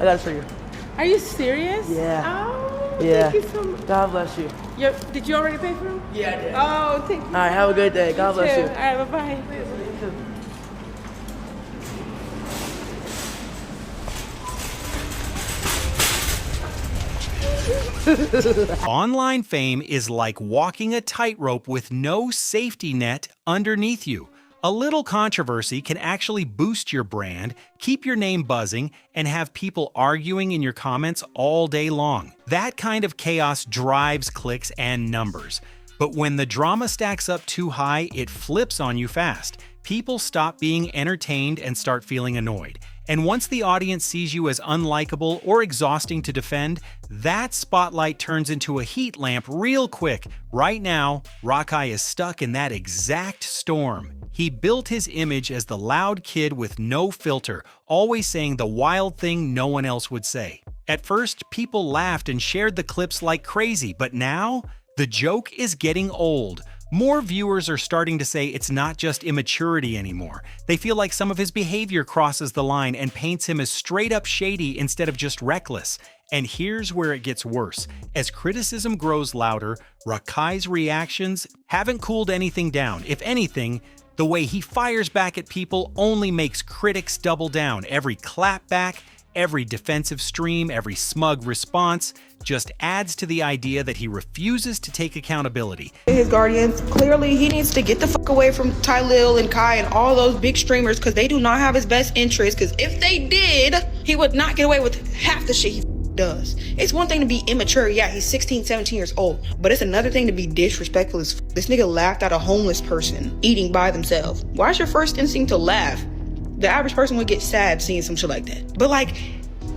I got it for you. Are you serious? Yeah. Oh, Yeah. thank you so much. God bless you. Did you already pay for them? Yeah, I did. Oh, thank you. All right, have a good day. God bless you. All right, bye-bye. Online fame is like walking a tightrope with no safety net underneath you. A little controversy can actually boost your brand, keep your name buzzing, and have people arguing in your comments all day long. That kind of chaos drives clicks and numbers. But when the drama stacks up too high, it flips on you fast. People stop being entertained and start feeling annoyed. And once the audience sees you as unlikable or exhausting to defend, that spotlight turns into a heat lamp real quick. Right now, Rakai is stuck in that exact storm. He built his image as the loud kid with no filter, always saying the wild thing no one else would say. At first, people laughed and shared the clips like crazy, but now, the joke is getting old. More viewers are starting to say it's not just immaturity anymore. They feel like some of his behavior crosses the line and paints him as straight up shady instead of just reckless. And here's where it gets worse. As criticism grows louder, Rakai's reactions haven't cooled anything down. If anything, the way he fires back at people only makes critics double down. Every clapback, every defensive stream, every smug response just adds to the idea that he refuses to take accountability. His guardians, clearly he needs to get the fuck away from Ty Lil and Kai and all those big streamers because they do not have his best interest, because if they did, he would not get away with half the shit he does. It's one thing to be immature, yeah, he's 16, 17 years old, but it's another thing to be disrespectful as This nigga laughed at a homeless person eating by themselves. Why is your first instinct to laugh? The average person would get sad seeing some shit like that. But like,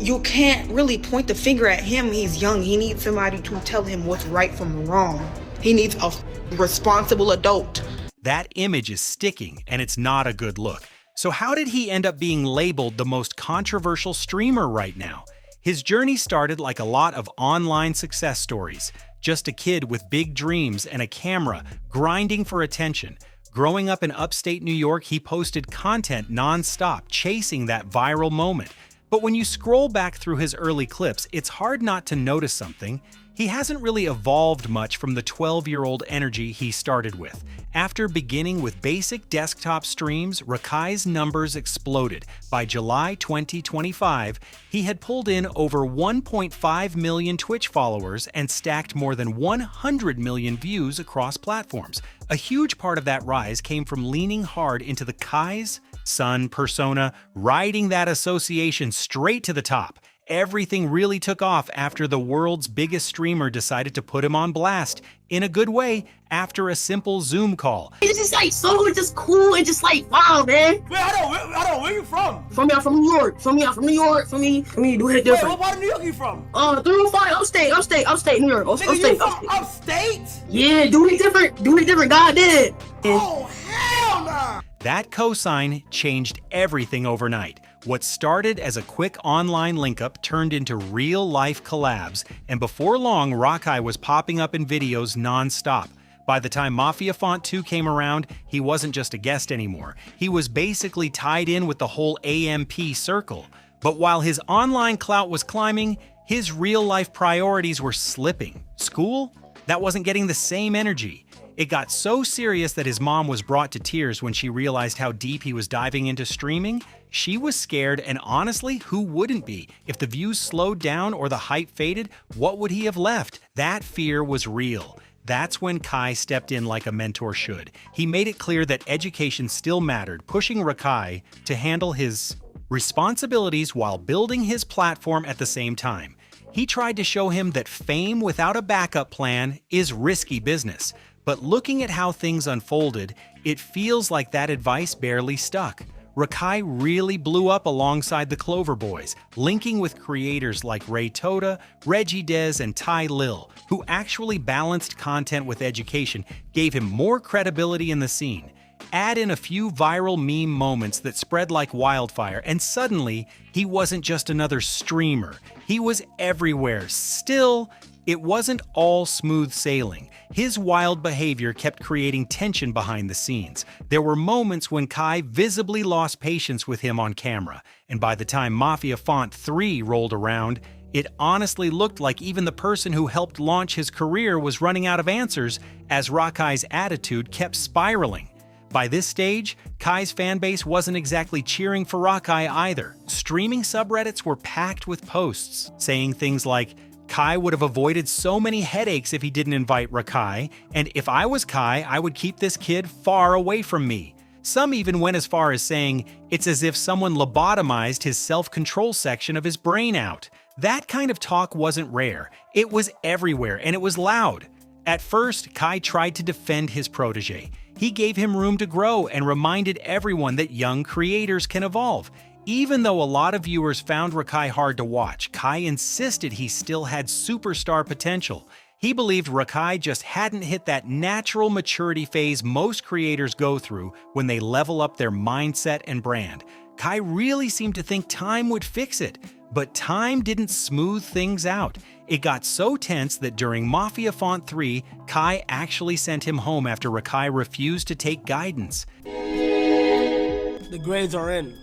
you can't really point the finger at him. He's young. He needs somebody to tell him what's right from wrong. He needs a responsible adult. That image is sticking, and it's not a good look. So how did he end up being labeled the most controversial streamer right now? His journey started like a lot of online success stories. Just a kid with big dreams and a camera, grinding for attention. Growing up in upstate New York, he posted content nonstop, chasing that viral moment. But when you scroll back through his early clips, it's hard not to notice something. He hasn't really evolved much from the 12-year-old energy he started with. After beginning with basic desktop streams, Rakai's numbers exploded. By July 2025, he had pulled in over 1.5 million Twitch followers and stacked more than 100 million views across platforms. A huge part of that rise came from leaning hard into the Kai's son persona, riding that association straight to the top. Everything really took off after the world's biggest streamer decided to put him on blast, in a good way, after a simple Zoom call. It's just like so just cool and just like, wow, man. Wait, I don't, where you from? I'm from New York. I'm from New York. For me, do it different. Wait, what part of New York you from? 305, upstate New York. Nigga, you from upstate? Yeah, do it different, God did. Oh, hell nah. That cosign changed everything overnight. What started as a quick online link-up turned into real-life collabs, and before long, Rakai was popping up in videos non-stop. By the time Mafia Font 2 came around, he wasn't just a guest anymore. He was basically tied in with the whole AMP circle. But while his online clout was climbing, his real-life priorities were slipping. School? That wasn't getting the same energy. It got so serious that his mom was brought to tears when she realized how deep he was diving into streaming. She was scared, and honestly, who wouldn't be? If the views slowed down or the hype faded, what would he have left? That fear was real. That's when Kai stepped in like a mentor should. He made it clear that education still mattered, pushing Rakai to handle his responsibilities while building his platform at the same time. He tried to show him that fame without a backup plan is risky business. But looking at how things unfolded, it feels like that advice barely stuck. Rakai really blew up alongside the Clover Boys, linking with creators like Ray Toda, Reggie Dez, and Ty Lil, who actually balanced content with education, gave him more credibility in the scene. Add in a few viral meme moments that spread like wildfire, and suddenly, he wasn't just another streamer. He was everywhere. Still, it wasn't all smooth sailing. His wild behavior kept creating tension behind the scenes. There were moments when Kai visibly lost patience with him on camera, and by the time Mafia Font 3 rolled around, it honestly looked like even the person who helped launch his career was running out of answers as Rakai's attitude kept spiraling. By this stage, Kai's fanbase wasn't exactly cheering for Rakai either. Streaming subreddits were packed with posts saying things like, Kai would have avoided so many headaches if he didn't invite Rakai, and if I was Kai, I would keep this kid far away from me. Some even went as far as saying, it's as if someone lobotomized his self-control section of his brain out. That kind of talk wasn't rare. It was everywhere, and it was loud. At first, Kai tried to defend his protege. He gave him room to grow and reminded everyone that young creators can evolve. Even though a lot of viewers found Rakai hard to watch, Kai insisted he still had superstar potential. He believed Rakai just hadn't hit that natural maturity phase most creators go through when they level up their mindset and brand. Kai really seemed to think time would fix it, but time didn't smooth things out. It got so tense that during Mafia Font 3, Kai actually sent him home after Rakai refused to take guidance. The grades are in.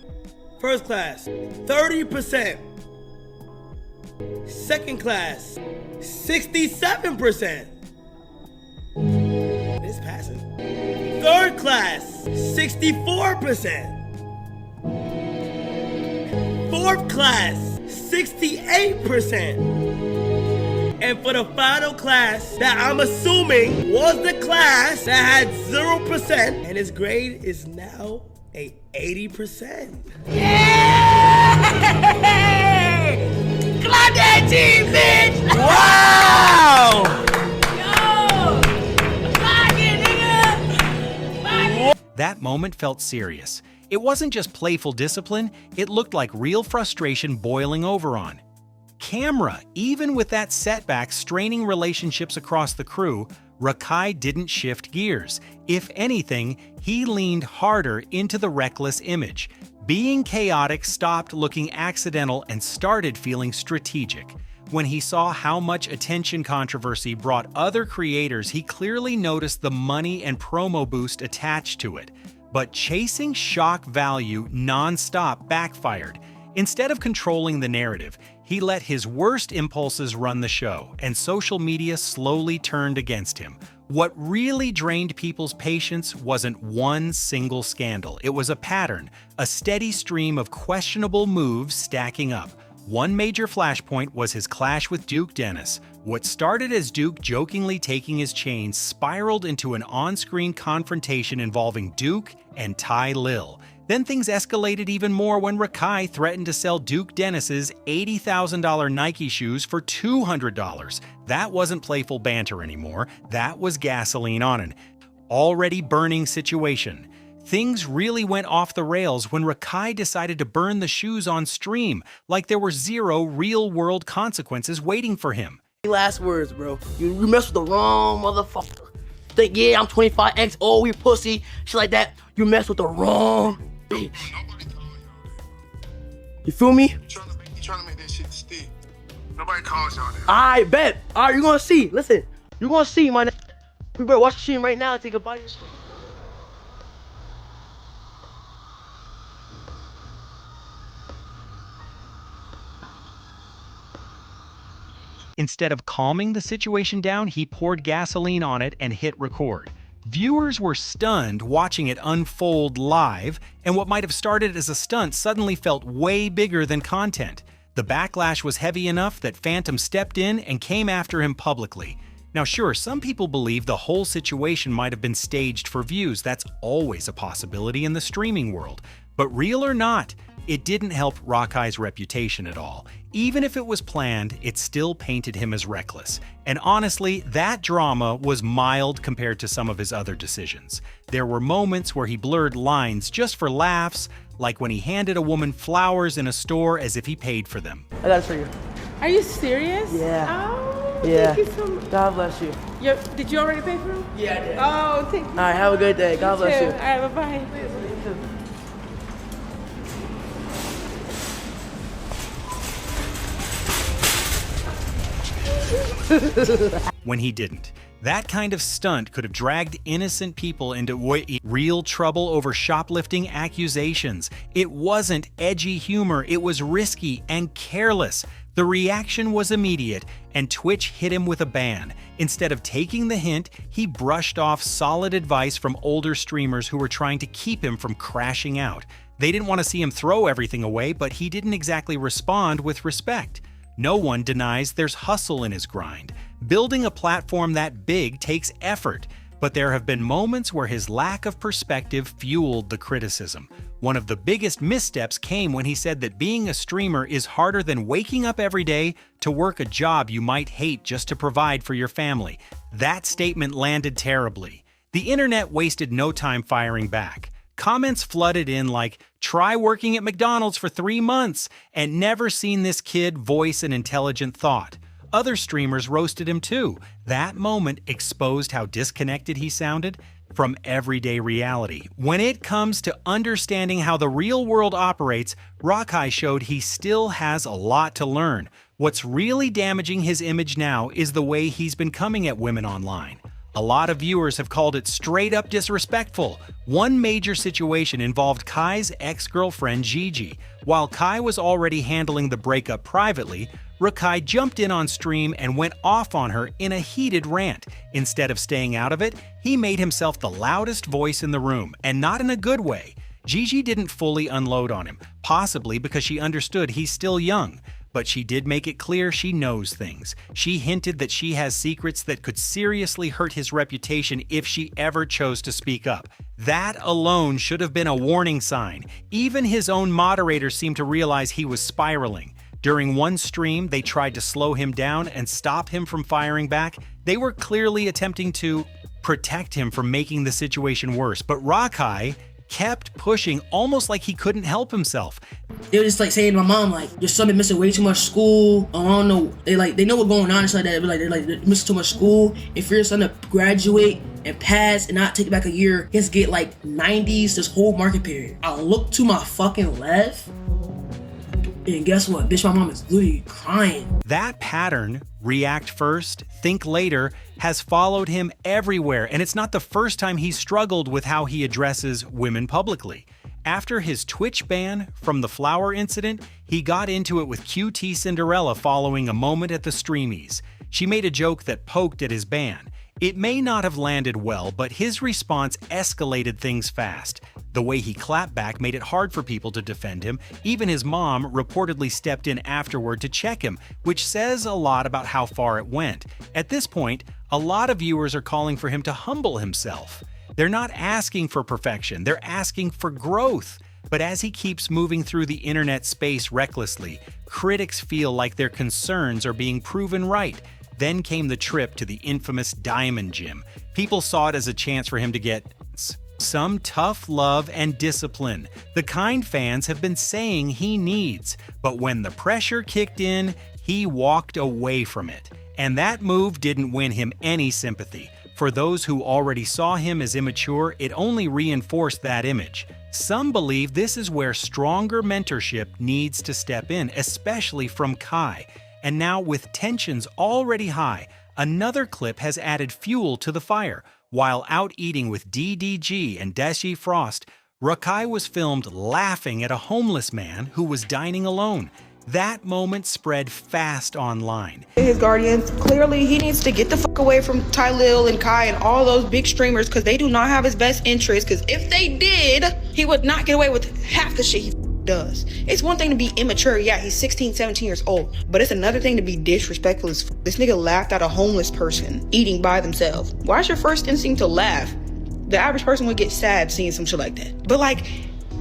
First class, 30%. Second class, 67%. It's passing. Third class, 64%. Fourth class, 68%. And for the final class that I'm assuming was the class that had 0%, and his grade is now a 80%. Yeah! Clap that team, bitch! Wow! Yo! Fuck it, nigga! Fuck it! That moment felt serious. It wasn't just playful discipline, it looked like real frustration boiling over on camera. Even with that setback straining relationships across the crew, Rakai didn't shift gears. If anything, he leaned harder into the reckless image. Being chaotic stopped looking accidental and started feeling strategic. When he saw how much attention controversy brought other creators, he clearly noticed the money and promo boost attached to it. But chasing shock value nonstop backfired. Instead of controlling the narrative, he let his worst impulses run the show, and social media slowly turned against him. What really drained people's patience wasn't one single scandal. It was a pattern, a steady stream of questionable moves stacking up. One major flashpoint was his clash with Duke Dennis. What started as Duke jokingly taking his chain spiraled into an on-screen confrontation involving Duke and Ty Lil. Then things escalated even more when Rakai threatened to sell Duke Dennis's $80,000 Nike shoes for $200. That wasn't playful banter anymore. That was gasoline on an already burning situation. Things really went off the rails when Rakai decided to burn the shoes on stream, like there were zero real-world consequences waiting for him. Last words, bro. You mess with the wrong motherfucker. Think, yeah, I'm 25X, oh, you pussy, shit like that. You mess with the wrong bitch. You feel me? You trying to make that shit stick. Nobody calls y'all that. I bet. Alright, you're gonna see. Listen, you're gonna see, man. We better watch the stream right now and take a bite. Instead of calming the situation down, he poured gasoline on it and hit record. Viewers were stunned watching it unfold live, and what might have started as a stunt suddenly felt way bigger than content. The backlash was heavy enough that Phantom stepped in and came after him publicly. Now sure, some people believe the whole situation might have been staged for views. That's always a possibility in the streaming world. But real or not, it didn't help Rakai's reputation at all. Even if it was planned, it still painted him as reckless. And honestly, that drama was mild compared to some of his other decisions. There were moments where he blurred lines just for laughs, like when he handed a woman flowers in a store as if he paid for them. I got it for you. Are you serious? Yeah. Oh. Yeah. Thank you so much. God bless you. Did you already pay for them? Yeah, I did. Oh, thank you. All right, have a good day. God bless you. All right, bye-bye. When he didn't. That kind of stunt could have dragged innocent people into real trouble over shoplifting accusations. It wasn't edgy humor, it was risky and careless. The reaction was immediate, and Twitch hit him with a ban. Instead of taking the hint, he brushed off solid advice from older streamers who were trying to keep him from crashing out. They didn't want to see him throw everything away, but he didn't exactly respond with respect. No one denies there's hustle in his grind. Building a platform that big takes effort, but there have been moments where his lack of perspective fueled the criticism. One of the biggest missteps came when he said that being a streamer is harder than waking up every day to work a job you might hate just to provide for your family. That statement landed terribly. The internet wasted no time firing back. Comments flooded in like, "Try working at McDonald's for 3 months," and "Never seen this kid voice an intelligent thought." Other streamers roasted him too. That moment exposed how disconnected he sounded from everyday reality. When it comes to understanding how the real world operates, Rakai showed he still has a lot to learn. What's really damaging his image now is the way he's been coming at women online. A lot of viewers have called it straight up disrespectful. One major situation involved Kai's ex-girlfriend Gigi. While Kai was already handling the breakup privately, Rakai jumped in on stream and went off on her in a heated rant. Instead of staying out of it, he made himself the loudest voice in the room, and not in a good way. Gigi didn't fully unload on him, possibly because she understood he's still young. But she did make it clear she knows things. She hinted that she has secrets that could seriously hurt his reputation if she ever chose to speak up. That alone should have been a warning sign. Even his own moderator seemed to realize he was spiraling. During one stream, they tried to slow him down and stop him from firing back. They were clearly attempting to protect him from making the situation worse, but Rakai kept pushing almost like he couldn't help himself. They were just like saying to my mom, like, your son been missing way too much school. I don't know. They know what's going on and stuff like that. They're missing too much school. And for your son to graduate and pass and not take it back a year, he has to get like 90s this whole market period. I look to my fucking left, and guess what? Bitch, my mom is literally crying. That pattern, react first, think later, has followed him everywhere, and it's not the first time he's struggled with how he addresses women publicly. After his Twitch ban from the flower incident, he got into it with QT Cinderella following a moment at the Streamies. She made a joke that poked at his ban. It may not have landed well, but his response escalated things fast. The way he clapped back made it hard for people to defend him. Even his mom reportedly stepped in afterward to check him, which says a lot about how far it went. At this point, a lot of viewers are calling for him to humble himself. They're not asking for perfection, they're asking for growth. But as he keeps moving through the internet space recklessly, critics feel like their concerns are being proven right. Then came the trip to the infamous Diamond Gym. People saw it as a chance for him to get some tough love and discipline, the kind fans have been saying he needs. But when the pressure kicked in, he walked away from it. And that move didn't win him any sympathy. For those who already saw him as immature, it only reinforced that image. Some believe this is where stronger mentorship needs to step in, especially from Kai. And now, with tensions already high, another clip has added fuel to the fire. While out eating with DDG and Deshae Frost, Rakai was filmed laughing at a homeless man who was dining alone. That moment spread fast online. His guardians, clearly he needs to get the fuck away from Tylil and Kai and all those big streamers because they do not have his best interest, because if they did, he would not get away with half the shit he does. It's one thing to be immature, yeah, he's 16, 17 years old, but it's another thing to be disrespectful as This nigga laughed at a homeless person eating by themselves. Why is your first instinct to laugh? The average person would get sad seeing some shit like that. But like,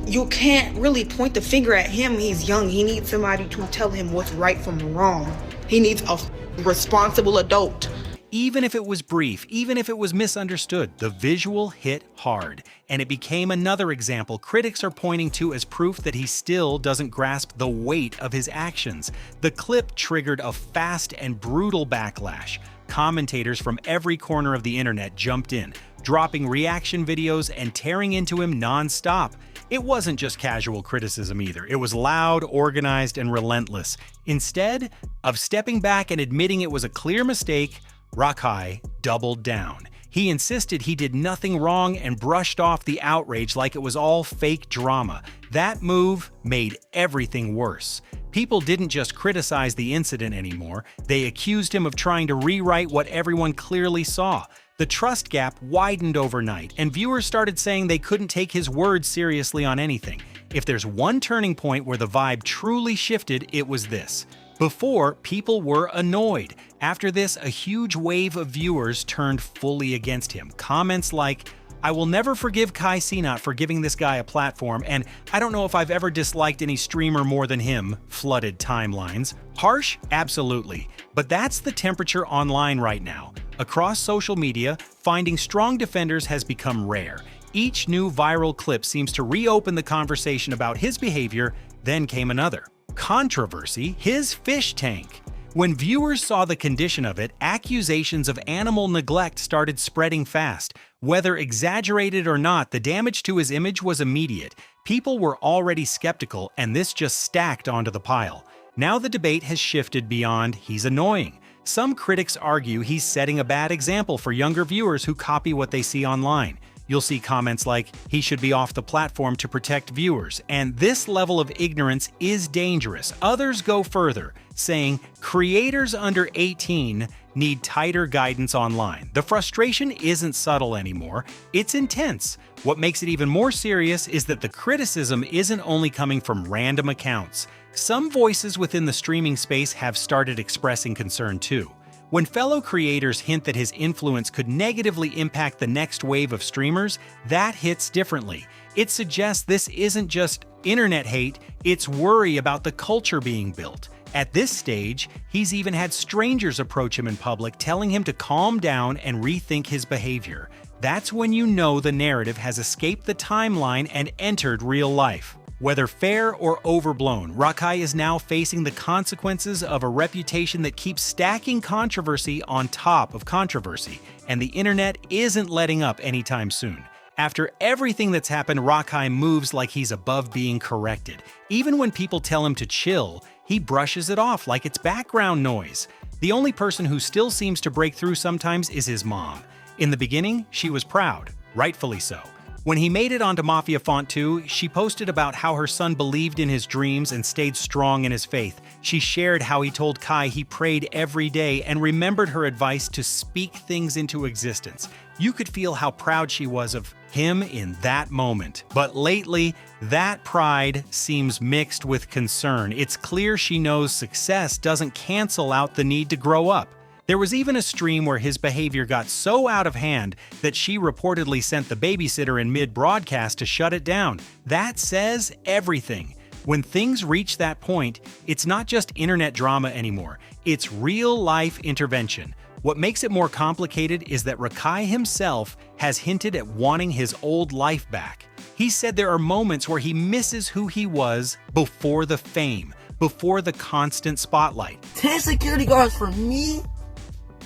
you can't really point the finger at him. He's young. He needs somebody to tell him what's right from wrong. He needs a responsible adult. Even if it was brief, even if it was misunderstood, the visual hit hard, and it became another example critics are pointing to as proof that he still doesn't grasp the weight of his actions. The clip triggered a fast and brutal backlash. Commentators from every corner of the internet jumped in, dropping reaction videos and tearing into him nonstop. It wasn't just casual criticism either. It was loud, organized, and relentless. Instead of stepping back and admitting it was a clear mistake, Rakai doubled down. He insisted he did nothing wrong and brushed off the outrage like it was all fake drama. That move made everything worse. People didn't just criticize the incident anymore, they accused him of trying to rewrite what everyone clearly saw. The trust gap widened overnight, and viewers started saying they couldn't take his words seriously on anything. If there's one turning point where the vibe truly shifted, it was this. Before, people were annoyed. After this, a huge wave of viewers turned fully against him. Comments like, "I will never forgive Kai Cenat for giving this guy a platform," and "I don't know if I've ever disliked any streamer more than him," flooded timelines. Harsh? Absolutely. But that's the temperature online right now. Across social media, finding strong defenders has become rare. Each new viral clip seems to reopen the conversation about his behavior. Then came another controversy, his fish tank. When viewers saw the condition of it, accusations of animal neglect started spreading fast. Whether exaggerated or not, the damage to his image was immediate. People were already skeptical, and this just stacked onto the pile. Now the debate has shifted beyond "he's annoying." Some critics argue he's setting a bad example for younger viewers who copy what they see online. You'll see comments like, "he should be off the platform to protect viewers," and "this level of ignorance is dangerous." Others go further, saying creators under 18 need tighter guidance online. The frustration isn't subtle anymore, it's intense. What makes it even more serious is that the criticism isn't only coming from random accounts. Some voices within the streaming space have started expressing concern too. When fellow creators hint that his influence could negatively impact the next wave of streamers, that hits differently. It suggests this isn't just internet hate, it's worry about the culture being built. At this stage, he's even had strangers approach him in public, telling him to calm down and rethink his behavior. That's when you know the narrative has escaped the timeline and entered real life. Whether fair or overblown, Rakai is now facing the consequences of a reputation that keeps stacking controversy on top of controversy, and the internet isn't letting up anytime soon. After everything that's happened, Rakai moves like he's above being corrected. Even when people tell him to chill, he brushes it off like it's background noise. The only person who still seems to break through sometimes is his mom. In the beginning, she was proud, rightfully so. When he made it onto Mafia Font 2, she posted about how her son believed in his dreams and stayed strong in his faith. She shared how he told Kai he prayed every day and remembered her advice to speak things into existence. You could feel how proud she was of him in that moment. But lately, that pride seems mixed with concern. It's clear she knows success doesn't cancel out the need to grow up. There was even a stream where his behavior got so out of hand that she reportedly sent the babysitter in mid-broadcast to shut it down. That says everything. When things reach that point, it's not just internet drama anymore, it's real-life intervention. What makes it more complicated is that Rakai himself has hinted at wanting his old life back. He said there are moments where he misses who he was before the fame, before the constant spotlight. 10 security guards for me?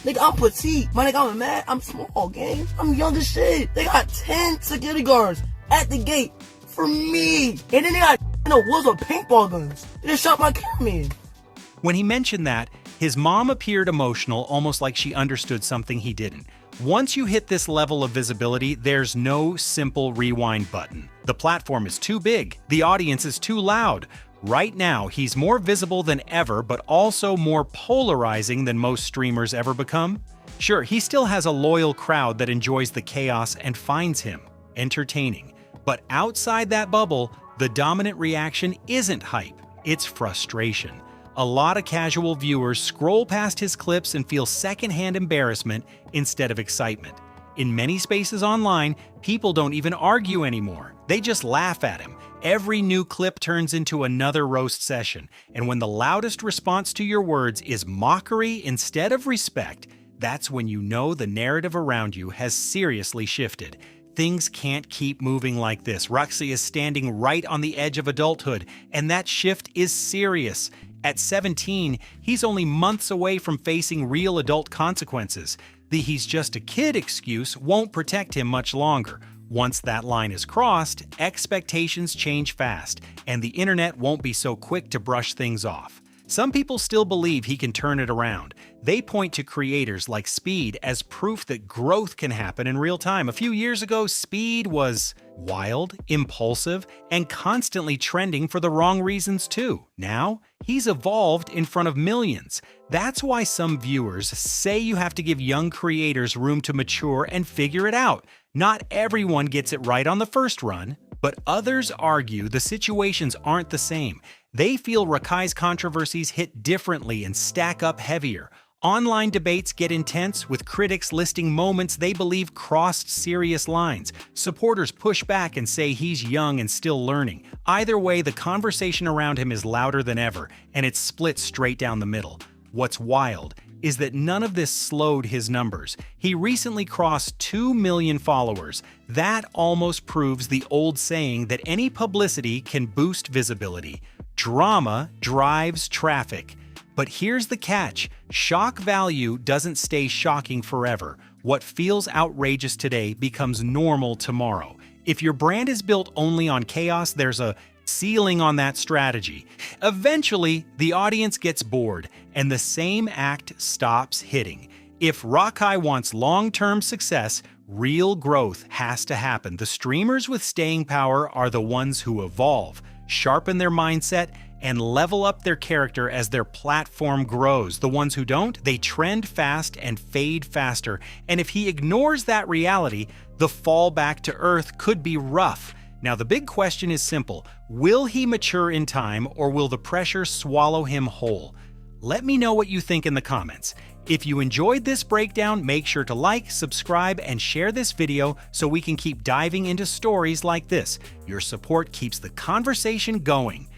Nigga, I'm petite. My nigga, I'm mad. I'm small, gang. I'm young as shit. They got 10 security guards at the gate for me. And then they got woods with paintball guns. They just shot my cameraman. When he mentioned that, his mom appeared emotional, almost like she understood something he didn't. Once you hit this level of visibility, there's no simple rewind button. The platform is too big. The audience is too loud. Right now, he's more visible than ever, but also more polarizing than most streamers ever become. Sure, he still has a loyal crowd that enjoys the chaos and finds him entertaining. But outside that bubble, the dominant reaction isn't hype, it's frustration. A lot of casual viewers scroll past his clips and feel secondhand embarrassment instead of excitement. In many spaces online, people don't even argue anymore. They just laugh at him. Every new clip turns into another roast session, and when the loudest response to your words is mockery instead of respect, that's when you know the narrative around you has seriously shifted. Things can't keep moving like this. Rakai is standing right on the edge of adulthood, and that shift is serious. At 17, he's only months away from facing real adult consequences. The "he's just a kid" excuse won't protect him much longer. Once that line is crossed, expectations change fast, and the internet won't be so quick to brush things off. Some people still believe he can turn it around. They point to creators like Speed as proof that growth can happen in real time. A few years ago, Speed was wild, impulsive, and constantly trending for the wrong reasons too. Now, he's evolved in front of millions. That's why some viewers say you have to give young creators room to mature and figure it out. Not everyone gets it right on the first run, but others argue the situations aren't the same. They feel Rakai's controversies hit differently and stack up heavier. Online debates get intense, with critics listing moments they believe crossed serious lines. Supporters push back and say he's young and still learning. Either way, the conversation around him is louder than ever, and it's split straight down the middle. What's wild is that none of this slowed his numbers. He recently crossed 2 million followers. That almost proves the old saying that any publicity can boost visibility. Drama drives traffic. But here's the catch: shock value doesn't stay shocking forever. What feels outrageous today becomes normal tomorrow. If your brand is built only on chaos, there's a ceiling on that strategy. Eventually, the audience gets bored, and the same act stops hitting. If Rakai wants long-term success, real growth has to happen. The streamers with staying power are the ones who evolve, sharpen their mindset, and level up their character as their platform grows. The ones who don't, they trend fast and fade faster. And if he ignores that reality, the fall back to earth could be rough. Now, the big question is simple: will he mature in time, or will the pressure swallow him whole? Let me know what you think in the comments. If you enjoyed this breakdown, make sure to like, subscribe, and share this video so we can keep diving into stories like this. Your support keeps the conversation going.